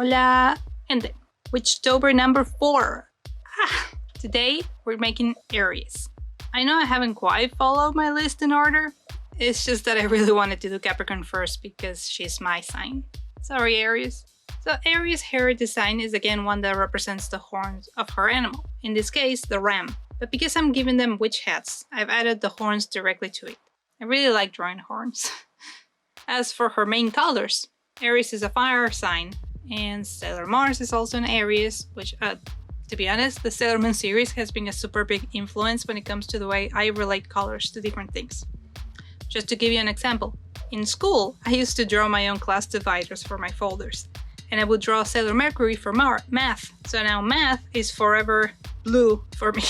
Hola, gente. Witchtober number 4. Today, we're making Aries. I know I haven't quite followed my list in order. It's just that I really wanted to do Capricorn first because she's my sign. Sorry, Aries. So Aries' hair design is again one that represents the horns of her animal, in this case, the ram. But because I'm giving them witch hats, I've added the horns directly to it. I really like drawing horns. As for her main colors, Aries is a fire sign, and Sailor Mars is also an Aries, which, to be honest, the Sailor Moon series has been a super big influence when it comes to the way I relate colors to different things. Just to give you an example, in school, I used to draw my own class dividers for my folders, and I would draw Sailor Mercury for math, so now math is forever blue for me.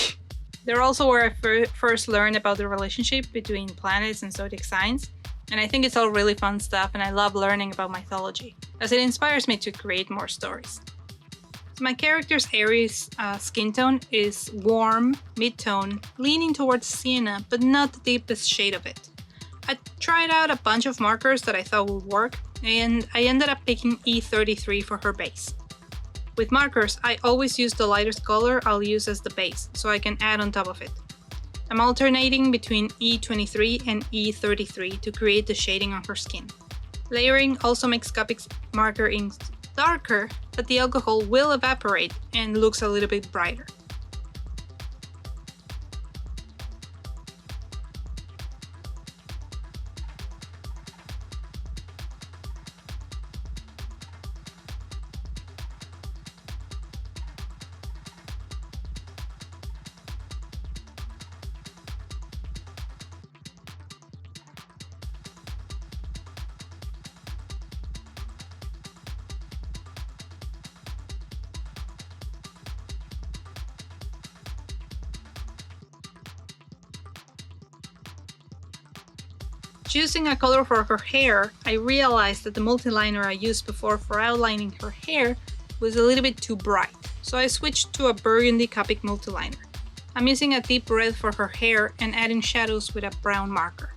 They're also where I first learned about the relationship between planets and zodiac signs, and I think it's all really fun stuff, and I love learning about mythology, as it inspires me to create more stories. So my character's Aries skin tone is warm, mid-tone, leaning towards sienna, but not the deepest shade of it. I tried out a bunch of markers that I thought would work, and I ended up picking E33 for her base. With markers, I always use the lightest color I'll use as the base, so I can add on top of it. I'm alternating between E23 and E33 to create the shading on her skin. Layering also makes Cosmeek marker inks darker, but the alcohol will evaporate and looks a little bit brighter. Choosing a color for her hair, I realized that the multiliner I used before for outlining her hair was a little bit too bright, so I switched to a burgundy Cosmeek multiliner. I'm using a deep red for her hair and adding shadows with a brown marker.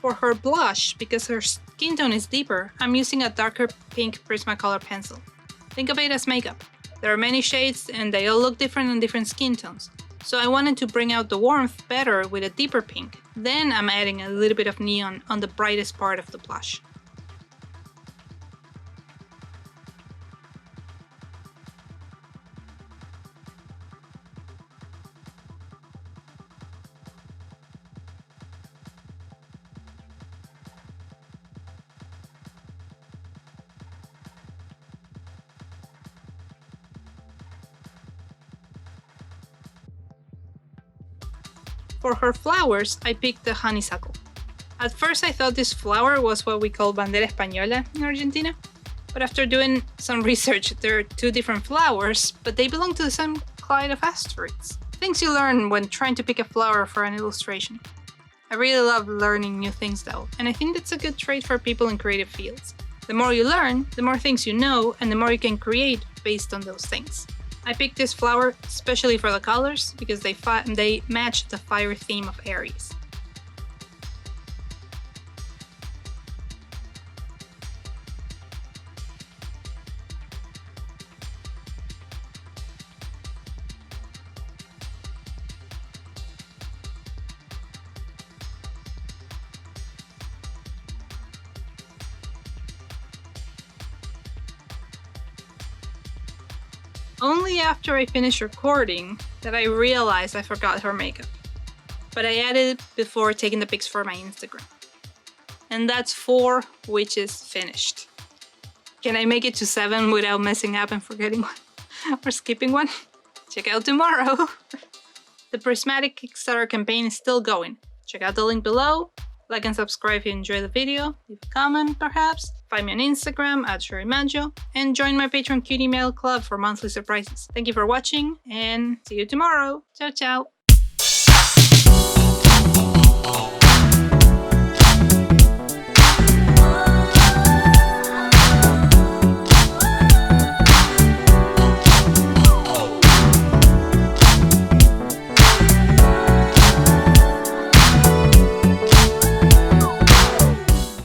For her blush, because her skin tone is deeper, I'm using a darker pink Prismacolor pencil. Think of it as makeup. There are many shades and they all look different on different skin tones. So I wanted to bring out the warmth better with a deeper pink. Then I'm adding a little bit of neon on the brightest part of the blush. For her flowers, I picked the honeysuckle. At first I thought this flower was what we call bandera española in Argentina, but after doing some research, there are two different flowers, but they belong to the same clade of asteroids. Things you learn when trying to pick a flower for an illustration. I really love learning new things though, and I think that's a good trait for people in creative fields. The more you learn, the more things you know, and the more you can create based on those things. I picked this flower especially for the colors because they match the fire theme of Aries. Only after I finished recording that I realized I forgot her makeup. But I added it before taking the pics for my Instagram. And that's 4 witches finished. Can I make it to 7 without messing up and forgetting one? Or skipping one? Check out tomorrow! The PRISMATIC Kickstarter campaign is still going. Check out the link below. Like and subscribe if you enjoyed the video. Leave a comment, perhaps. Find me on Instagram at SHOURIMAJO. And join my Patreon Cutie Mail Club for monthly surprises. Thank you for watching, and see you tomorrow. Ciao, ciao.